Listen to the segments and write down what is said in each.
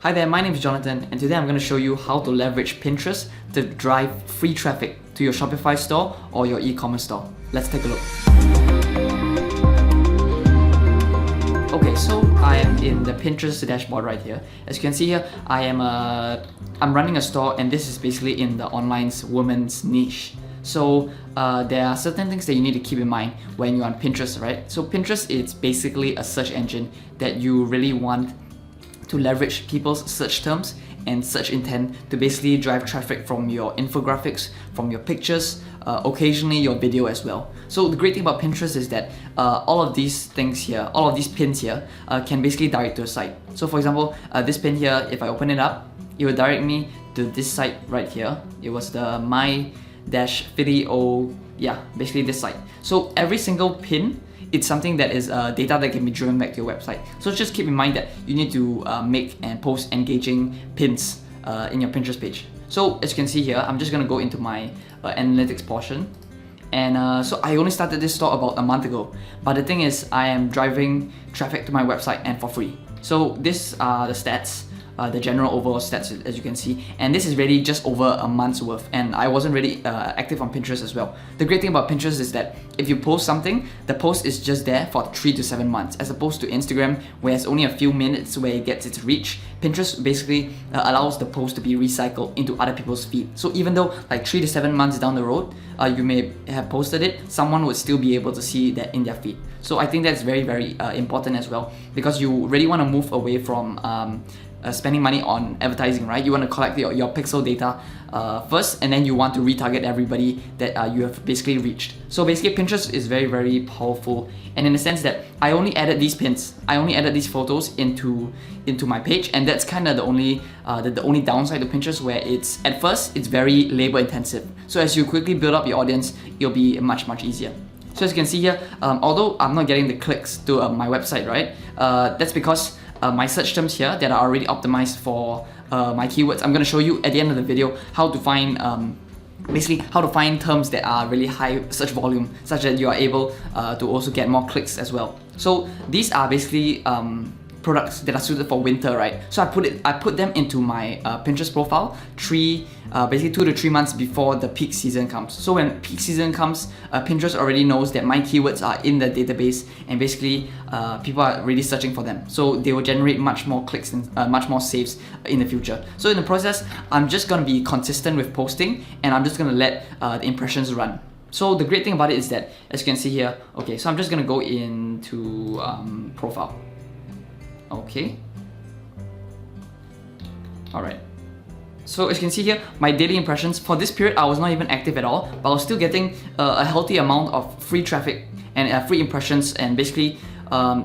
Hi there, my name is Jonathan, and today I'm going to show you how to leverage Pinterest to drive free traffic to your Shopify store or your e-commerce store. Let's take a look. Okay, so I am in the Pinterest dashboard right here. As you can see here, I'm running a store, and this is basically in the online's women's niche. So there are certain things that you need to keep in mind when you're on Pinterest, right? So Pinterest is basically a search engine that you really want to leverage people's search terms and search intent to basically drive traffic from your infographics, from your pictures, occasionally your video as well. So the great thing about Pinterest is that all of these things here, all of these pins here, can basically direct to a site. So for example, this pin here, if I open it up, it will direct me to this site right here. It was the my-video, basically this site. So every single pin, it's something that is data that can be driven back to your website. So just keep in mind that you need to make and post engaging pins in your Pinterest page. So as you can see here, I'm just gonna go into my analytics portion. And so I only started this store about a month ago. But the thing is, I am driving traffic to my website and for free. So these are the stats. The general overall stats, as you can see, and this is really just over a month's worth, and I wasn't really active on Pinterest as well. The great thing about Pinterest is that if you post something, the post is just there for 3 to 7 months, as opposed to Instagram, where it's only a few minutes where it gets its reach. Pinterest basically allows the post to be recycled into other people's feed. So even though like 3 to 7 months down the road, you may have posted it, someone would still be able to see that in their feed. So I think that's very, very important as well, because you really want to move away from spending money on advertising, right? You want to collect your pixel data first, and then you want to retarget everybody that you have basically reached. So basically Pinterest is very, very powerful, and in the sense that I only added these pins, I only added these photos into my page, and that's kind of the only downside to Pinterest, where it's at first it's very labor intensive. So as you quickly build up your audience, it'll be much much easier. So as you can see here, although I'm not getting the clicks to my website, right? That's because my search terms here that are already optimized for my keywords. I'm going to show you at the end of the video how to find basically how to find terms that are really high search volume, such that you are able to also get more clicks as well. So these are basically products that are suited for winter, right? So I put them into my Pinterest profile basically 2 to 3 months before the peak season comes. So when peak season comes, Pinterest already knows that my keywords are in the database, and basically people are really searching for them. So they will generate much more clicks and much more saves in the future. So in the process, I'm just gonna be consistent with posting, and I'm just gonna let the impressions run. So the great thing about it is that, as you can see here, okay, so I'm just gonna go into profile. Okay. Alright. So as you can see here, my daily impressions for this period, I was not even active at all, but I was still getting a healthy amount of free traffic and free impressions, and basically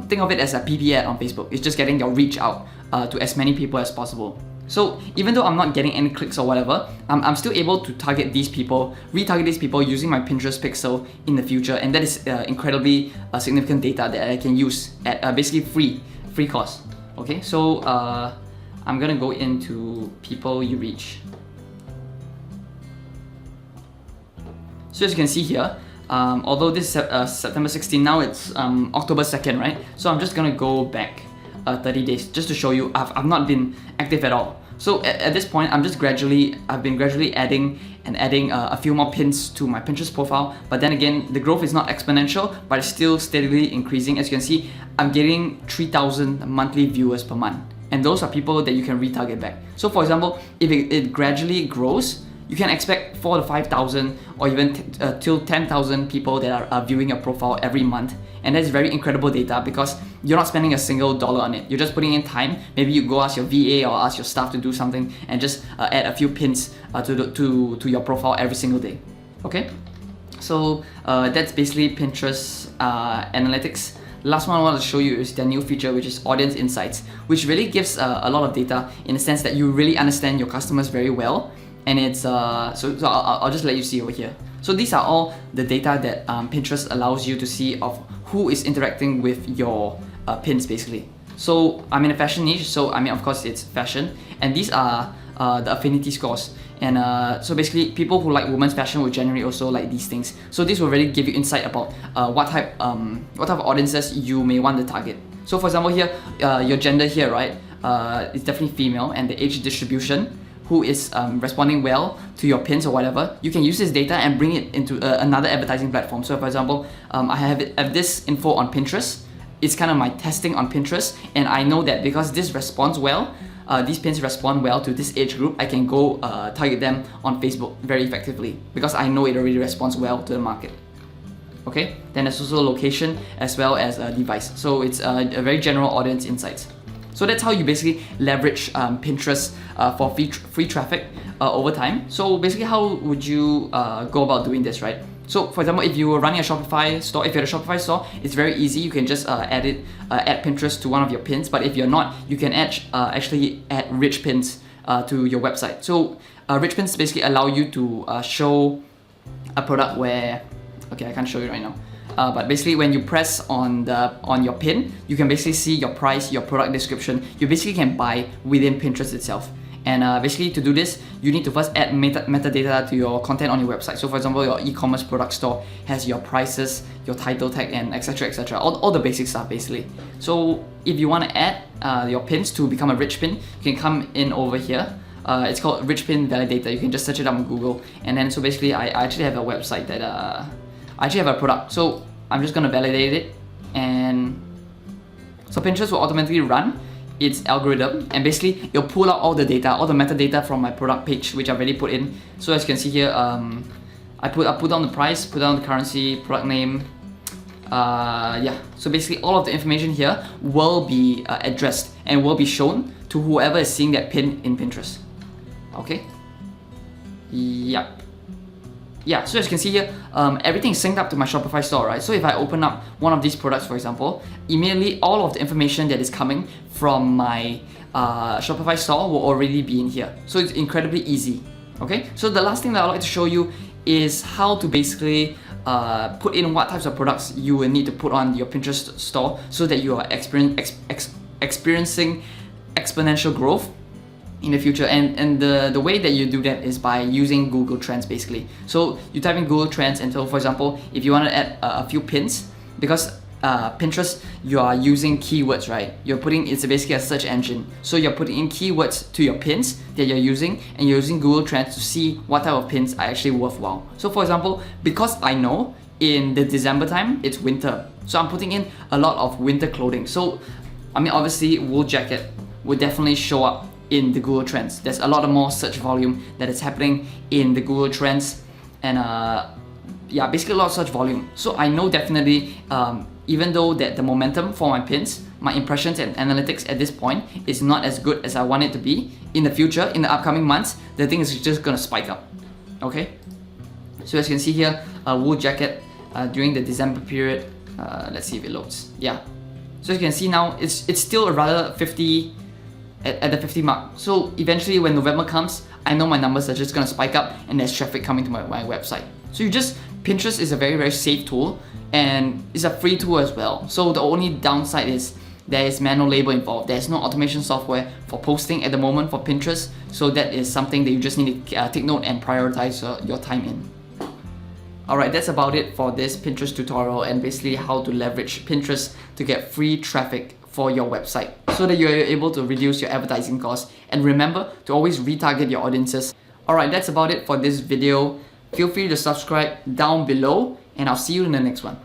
think of it as a PP ad on Facebook. It's just getting your reach out to as many people as possible. So even though I'm not getting any clicks or whatever, I'm still able to target these people, retarget these people using my Pinterest pixel in the future, and that is incredibly significant data that I can use at basically free cost. Okay, so I'm gonna go into people you reach. So as you can see here, although this is September 16, now it's October 2nd, right? So I'm just gonna go back 30 days just to show you I've not been active at all. So at this point, I've been gradually adding a few more pins to my Pinterest profile. But then again, the growth is not exponential, but it's still steadily increasing. As you can see, I'm getting 3,000 monthly viewers per month, and those are people that you can retarget back. So for example, if it gradually grows, you can expect 4,000 to 5,000 or even till 10,000 people that are viewing your profile every month. And that's very incredible data, because you're not spending a single dollar on it. You're just putting in time. Maybe you go ask your VA or ask your staff to do something, and just add a few pins to your profile every single day. Okay, so that's basically Pinterest analytics. Last one I want to show you is their new feature, which is Audience Insights, which really gives a lot of data in the sense that you really understand your customers very well. And it's so I'll just let you see over here. So these are all the data that Pinterest allows you to see of who is interacting with your pins basically. So I'm in a fashion niche, so I mean of course it's fashion, and these are the affinity scores. And so basically people who like women's fashion will generally also like these things. So this will really give you insight about what type of audiences you may want to target. So for example here, your gender here, right? is definitely female, and the age distribution, who is responding well to your pins or whatever, you can use this data and bring it into another advertising platform. So for example, I have this info on Pinterest. It's kind of my testing on Pinterest, and I know that because this responds well, these pins respond well to this age group, I can go target them on Facebook very effectively because I know it already responds well to the market. Okay, then there's also location as well as device. So it's a very general audience insights. So that's how you basically leverage Pinterest for free traffic over time. So basically, how would you go about doing this, right? So for example, if you were running a Shopify store, if you're a Shopify store, it's very easy. You can just add Pinterest to one of your pins. But if you're not, you can actually add rich pins to your website. So rich pins basically allow you to show a product where, okay, I can't show you right now. But basically, when you press on your pin, you can basically see your price, your product description. You basically can buy within Pinterest itself. And basically, to do this, you need to first add metadata to your content on your website. So for example, your e-commerce product store has your prices, your title tag, and etc. etc. All the basic stuff basically. So if you want to add your pins to become a rich pin, you can come in over here. It's called Rich Pin Validator. You can just search it up on Google. And then so basically, I actually have a website that I actually have a product. So I'm just gonna validate it, and so Pinterest will automatically run its algorithm, and basically it'll pull out all the data, all the metadata from my product page, which I've already put in. So as you can see here, I put down the price, put down the currency, product name. Yeah. So basically, all of the information here will be addressed and will be shown to whoever is seeing that pin in Pinterest. Okay. Yeah. Yeah, so as you can see here, everything is synced up to my Shopify store, right? So if I open up one of these products, for example, immediately all of the information that is coming from my Shopify store will already be in here. So it's incredibly easy, okay? So the last thing that I'd like to show you is how to basically put in what types of products you will need to put on your Pinterest store so that you are experiencing exponential growth in the future. And the way that you do that is by using Google Trends basically. So you type in Google Trends, and so for example, if you want to add a few pins, because Pinterest, you are using keywords, right? It's basically a search engine. So you're putting in keywords to your pins that you're using, and you're using Google Trends to see what type of pins are actually worthwhile. So for example, because I know in the December time, it's winter. So I'm putting in a lot of winter clothing. So, I mean, obviously, wool jacket would definitely show up in the Google Trends. There's a lot of more search volume that is happening in the Google Trends, and yeah, basically a lot of search volume. So I know definitely, even though that the momentum for my pins, my impressions and analytics at this point is not as good as I want it to be, in the future, in the upcoming months, the thing is just gonna spike up. Okay? So as you can see here, wool jacket during the December period. Let's see if it loads. Yeah. So as you can see now, it's still a rather 50. At the 50 mark. So eventually when November comes, I know my numbers are just gonna spike up and there's traffic coming to my website. So Pinterest is a very, very safe tool, and it's a free tool as well. So the only downside is there is manual labor involved. There's no automation software for posting at the moment for Pinterest. So that is something that you just need to take note and prioritize your time in. Alright, that's about it for this Pinterest tutorial, and basically how to leverage Pinterest to get free traffic for your website so that you're able to reduce your advertising costs. And remember to always retarget your audiences. Alright, that's about it for this video. Feel free to subscribe down below, and I'll see you in the next one.